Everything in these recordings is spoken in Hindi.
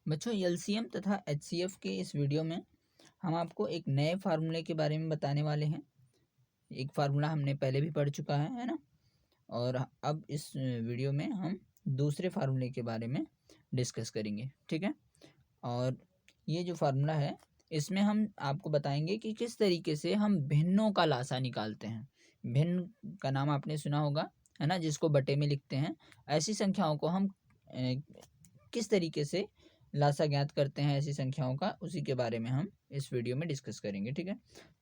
बच्चों एलसीएम तथा एचसीएफ के इस वीडियो में हम आपको एक नए फार्मूले के बारे में बताने वाले हैं। एक फार्मूला हमने पहले भी पढ़ चुका है ना। और अब इस वीडियो में हम दूसरे फार्मूले के बारे में डिस्कस करेंगे, ठीक है। और ये जो फार्मूला है इसमें हम आपको बताएंगे कि किस तरीके से हम भिन्नों का लासा निकालते हैं। भिन्न का नाम आपने सुना होगा, है ना, जिसको बटे में लिखते हैं। ऐसी संख्याओं को हम किस तरीके से लासा ज्ञात करते हैं, ऐसी संख्याओं का, उसी के बारे में हम इस वीडियो में डिस्कस करेंगे, ठीक है।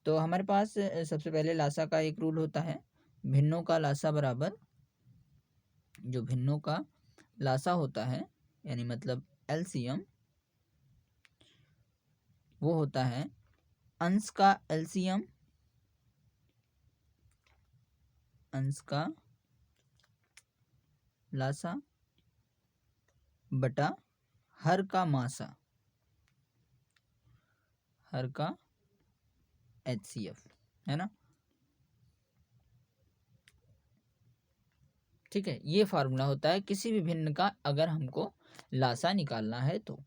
तो हमारे पास सबसे पहले लासा का एक रूल होता है, भिन्नों का लासा बराबर, जो भिन्नों का लासा होता है यानी मतलब एलसीएम, वो होता है अंश का एलसीएम, अंश का लासा बटा हर का मासा, हर का एचसीएफ, है ना। ठीक है, ये फार्मूला होता है किसी भी भिन्न का अगर हमको लासा निकालना है तो।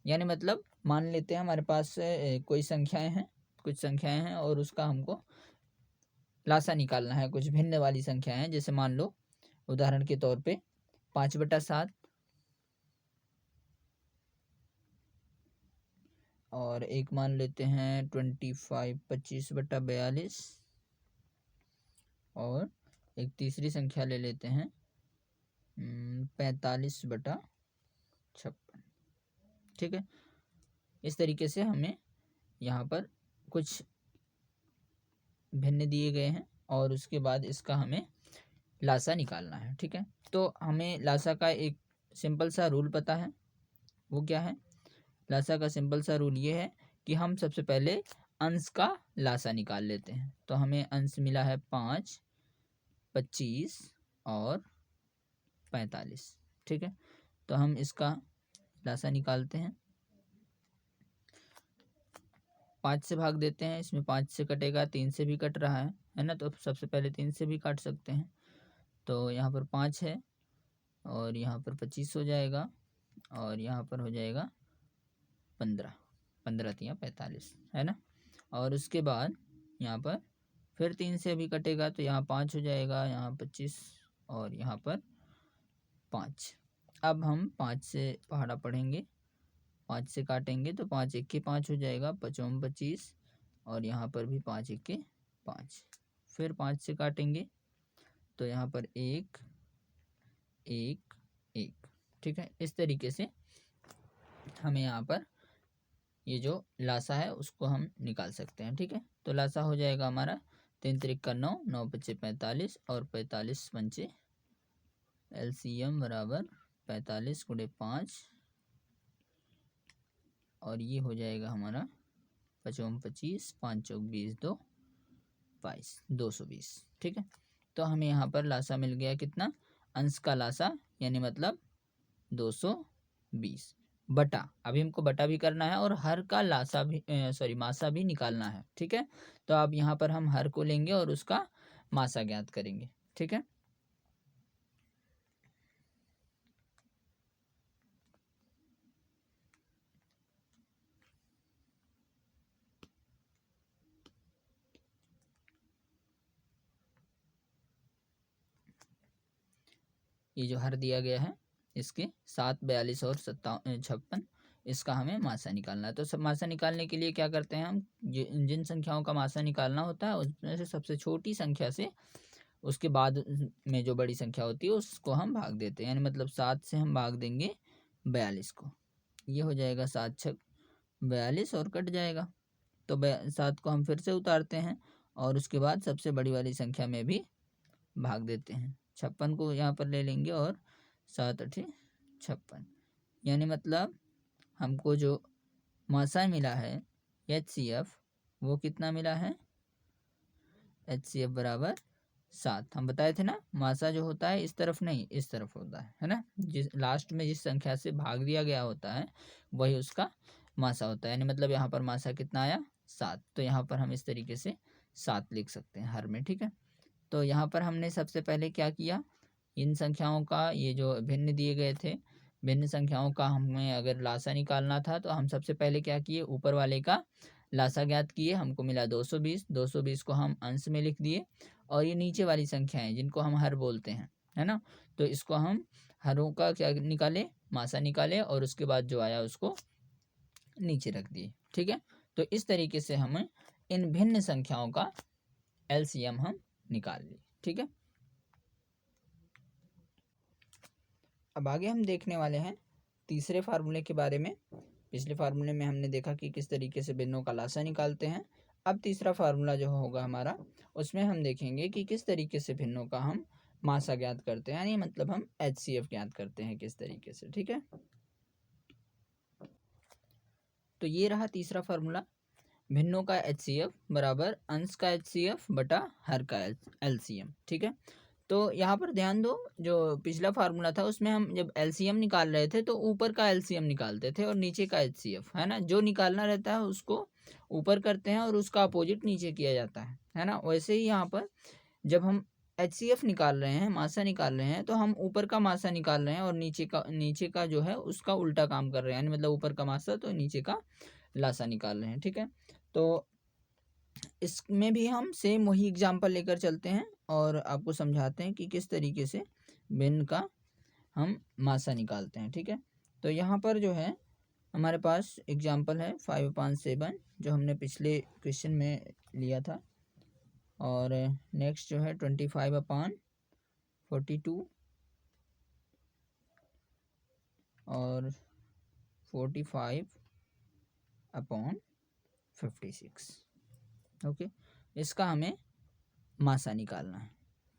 यानी मतलब मान लेते हैं हमारे पास कोई संख्याएं हैं, कुछ संख्याएं हैं और उसका हमको लासा निकालना है, कुछ भिन्न वाली संख्याएं हैं। जैसे मान लो उदाहरण के तौर पे 5/7 और एक मान लेते हैं 25/42 और एक तीसरी संख्या ले लेते हैं 45/56, ठीक है। इस तरीके से हमें यहाँ पर कुछ भिन्न दिए गए हैं और उसके बाद इसका हमें लासा निकालना है, ठीक है। तो हमें लासा का एक सिंपल सा रूल पता है, वो क्या है? लासा का सिंपल सा रूल ये है कि हम सबसे पहले अंश का लासा निकाल लेते हैं। तो हमें अंश मिला है 5, 25 और 45, ठीक है। तो हम इसका लासा निकालते हैं, 5 से भाग देते हैं। इसमें 5 से कटेगा, 3 से भी कट रहा है ना। तो सबसे पहले 3 से भी काट सकते हैं। तो यहाँ पर 5 है और यहाँ पर 25 हो जाएगा और यहाँ पर हो जाएगा 15, 15 3 45, है ना। और उसके बाद यहाँ पर फिर 3 से भी कटेगा तो यहाँ 5 हो जाएगा, यहाँ 25 और यहाँ पर 5। अब हम 5 से पहाड़ा पढ़ेंगे, 5 से काटेंगे तो 5 1 5 हो जाएगा, 5 25 और यहाँ पर भी 5 1 5। फिर 5 से काटेंगे तो यहाँ पर 1 1 1, ठीक है। इस तरीके से हमें यहाँ पर ये जो लासा है उसको हम निकाल सकते हैं, ठीक है। तो लासा हो जाएगा हमारा 3 3 9, 9 5 45 और 45 पंचे एलसीएम बराबर 45 गुणे 5 और ये हो जाएगा हमारा 5 25, 5 चौक 20, 2 22, 220, ठीक है। तो हमें यहाँ पर लासा मिल गया कितना? अंश का लासा यानी मतलब 220 बटा, अभी हमको बटा भी करना है और हर का लासा भी मासा भी निकालना है, ठीक है। तो अब यहाँ पर हम हर को लेंगे और उसका मासा ज्ञात करेंगे, ठीक है। ये जो हर दिया गया है इसके 7 42 और 56, इसका हमें मासा निकालना है। तो सब मासा निकालने के लिए क्या करते हैं हम, जिन संख्याओं का मासा निकालना होता है उसमें से सबसे छोटी संख्या से उसके बाद में जो बड़ी संख्या होती है उसको हम भाग देते हैं। यानी मतलब 7 से हम भाग देंगे 42 को, ये हो जाएगा 7 6 42 और कट जाएगा। तो 7 को हम फिर से उतारते हैं और उसके बाद सबसे बड़ी वाली संख्या में भी भाग देते हैं। 56 को यहाँ पर ले लेंगे और 7 8 56, यानी मतलब हमको जो मासा मिला है एचसीएफ, वो कितना मिला है? एचसीएफ बराबर 7। हम बताए थे ना, मासा जो होता है इस तरफ नहीं इस तरफ होता है ना। जिस लास्ट में जिस संख्या से भाग दिया गया होता है वही उसका मासा होता है। यानी मतलब यहाँ पर मासा कितना आया? 7। तो यहाँ पर हम इस तरीके से 7 लिख सकते हैं हर में, ठीक है। तो यहाँ पर हमने सबसे पहले क्या किया, इन संख्याओं का ये जो भिन्न दिए गए थे भिन्न संख्याओं का हमें अगर लासा निकालना था तो हम सबसे पहले क्या किए, ऊपर वाले का लासा ज्ञात किए, हमको मिला 220। 220 को हम अंश में लिख दिए, और ये नीचे वाली संख्याएं जिनको हम हर बोलते हैं, है ना, तो इसको हम हरों का क्या निकाले, मासा निकाले, और उसके बाद जो आया उसको नीचे रख दिए। ठीक है, तो इस तरीके से हमें इन भिन्न संख्याओं का एलसीएम हम निकाल लिए। ठीक है, अब आगे हम देखने वाले हैं तीसरे फार्मूले के बारे में। पिछले फार्मूले में हमने देखा कि किस तरीके से भिन्नों का लासा निकालते हैं। अब तीसरा फार्मूला जो होगा हमारा, उसमें हम देखेंगे कि किस तरीके से भिन्नों का हम मासा ज्ञात करते हैं, यानी मतलब हम एचसीएफ ज्ञात करते हैं किस तरीके से। ठीक है, तो ये रहा तीसरा फार्मूला, भिन्नों का एचसीएफ बराबर अंश का एचसीएफ बटा हर का एलसीएम। ठीक है, तो यहाँ पर ध्यान दो, जो पिछला फार्मूला था उसमें हम जब एलसीएम निकाल रहे थे तो ऊपर का एलसीएम निकालते थे और नीचे का एचसीएफ, है ना, जो निकालना रहता है उसको ऊपर करते हैं और उसका अपोजिट नीचे किया जाता है ना। वैसे ही यहाँ पर जब हम एचसीएफ निकाल रहे हैं, मासा निकाल रहे हैं, तो हम ऊपर का मासा निकाल रहे हैं और नीचे का जो है उसका उल्टा काम कर रहे हैं, यानी मतलब ऊपर का मासा तो नीचे का लासा निकाल रहे हैं। ठीक है, तो इसमें भी हम सेम वही एग्जाम्पल लेकर चलते हैं और आपको समझाते हैं कि किस तरीके से भिन्न का हम मासा निकालते हैं। ठीक है, तो यहाँ पर जो है हमारे पास एग्जाम्पल है 5/7 जो हमने पिछले क्वेश्चन में लिया था, और नेक्स्ट जो है 25/42 और 45/56। ओके, इसका हमें मासा निकालना है।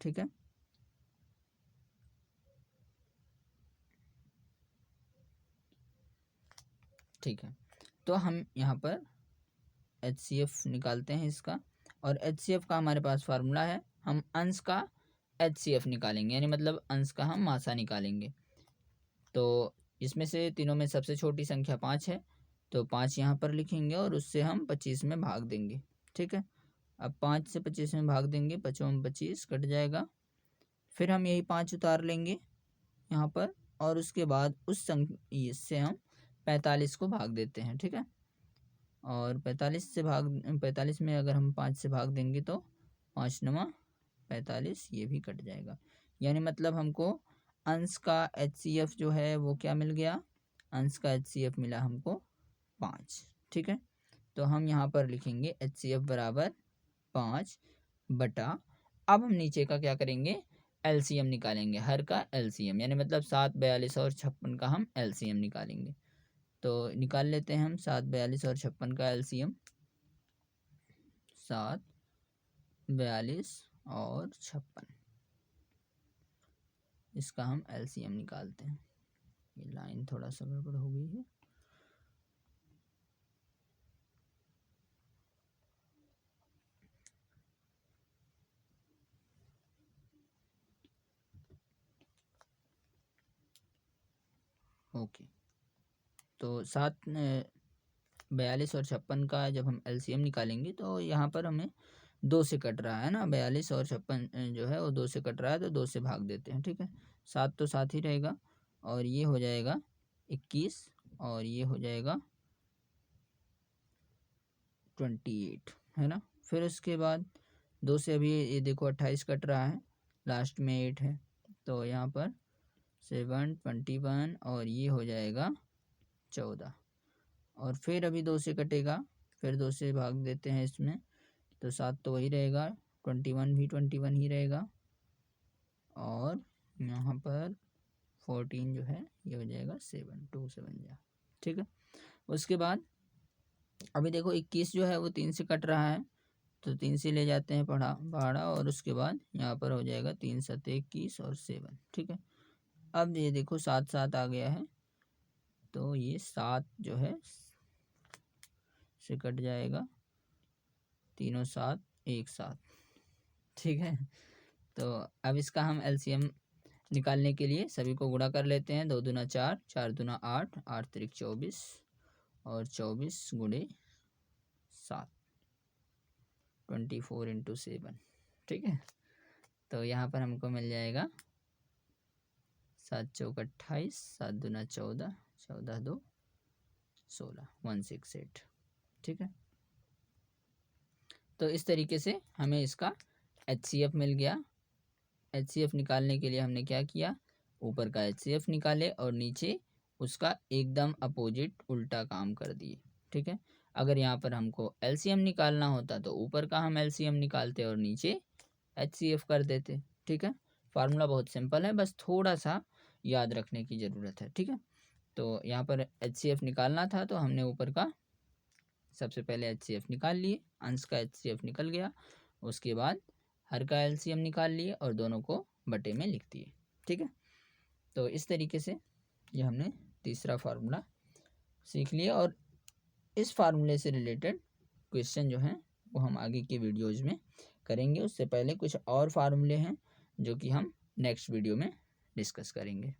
ठीक है, ठीक है, तो हम यहाँ पर एचसीएफ निकालते हैं इसका, और एचसीएफ का हमारे पास फार्मूला है, हम अंश का एचसीएफ निकालेंगे, यानी मतलब अंश का हम मासा निकालेंगे। तो इसमें से तीनों में सबसे छोटी संख्या 5 है, तो 5 यहाँ पर लिखेंगे और उससे हम 25 में भाग देंगे। ठीक है, अब 5 से 25 में भाग देंगे, 5 में 25 कट जाएगा, फिर हम यही 5 उतार लेंगे यहाँ पर, और उसके बाद उस इससे हम 45 को भाग देते हैं। ठीक है, और 45 में अगर हम 5 से भाग देंगे तो 5×9 45, ये भी कट जाएगा, यानी मतलब हमको अंश का एचसीएफ जो है वो क्या मिल गया, अंश का एचसीएफ मिला हमको 5। ठीक है, तो हम यहाँ पर लिखेंगे एचसीएफ बराबर 5 बटा, अब हम नीचे का क्या करेंगे, एलसीएम निकालेंगे, हर का एलसीएम, यानी मतलब 7, 42 और 56 का हम एलसीएम निकालेंगे। तो निकाल लेते हैं हम 7, 42 और 56 का एलसीएम। 7, 42 और 56, इसका हम एलसीएम निकालते हैं। ये लाइन थोड़ा सा गड़बड़ हो गई है। ओके, तो 7, 42 और 56 का जब हम एलसीएम निकालेंगे तो यहाँ पर हमें 2 से कट रहा है ना, 42 और 56 जो है वो 2 से कट रहा है, तो 2 से भाग देते हैं। ठीक है, 7 तो 7 ही रहेगा, और ये हो जाएगा 21, और ये हो जाएगा 28, है ना। फिर उसके बाद 2 से अभी ये देखो 28 कट रहा है, लास्ट में 8 है, तो यहाँ पर 7, 21, और ये हो जाएगा 14, और फिर अभी 2 से कटेगा, फिर 2 से भाग देते हैं इसमें, तो 7 तो वही रहेगा, 21 भी 21 ही रहेगा, और यहाँ पर 14 जो है ये हो जाएगा 7, 2 से बन जाए। ठीक है, उसके बाद अभी देखो 21 जो है वो 3 से कट रहा है, तो 3 से ले जाते हैं पहाड़ा, और उसके बाद यहाँ पर हो जाएगा 3 7 21 और 7। ठीक है, अब ये देखो 7 7 आ गया है, तो ये 7 जो है से कट जाएगा, तीनों 7 एक साथ। ठीक है, तो अब इसका हम एलसीएम निकालने के लिए सभी को गुणा कर लेते हैं, 2 दूना 4, 4 दूना 8, 8 त्रिक 24, और 24 गुणे 7, 24 × 7। ठीक है, तो यहाँ पर हमको मिल जाएगा 7 चौक 28, 7 दूना 14, 14 2 16, 168। ठीक है, तो इस तरीके से हमें इसका HCF मिल गया। HCF निकालने के लिए हमने क्या किया, ऊपर का HCF निकाले और नीचे उसका एकदम अपोजिट उल्टा काम कर दिए। ठीक है, अगर यहाँ पर हमको LCM निकालना होता तो ऊपर का हम LCM निकालते और नीचे HCF कर देते। ठीक है, फार्मूला बहुत सिंपल है, बस थोड़ा सा याद रखने की ज़रूरत है। ठीक है, तो यहाँ पर HCF निकालना था तो हमने ऊपर का सबसे पहले HCF निकाल लिए, अंश का HCF निकल गया, उसके बाद हर का LCM निकाल लिए और दोनों को बटे में लिख दिए। ठीक है, तो इस तरीके से ये हमने तीसरा फार्मूला सीख लिया और इस फार्मूले से रिलेटेड क्वेश्चन जो हैं वो हम आगे के वीडियोज़ में करेंगे। उससे पहले कुछ और फार्मूले हैं जो कि हम नेक्स्ट वीडियो में डिस्कस करेंगे।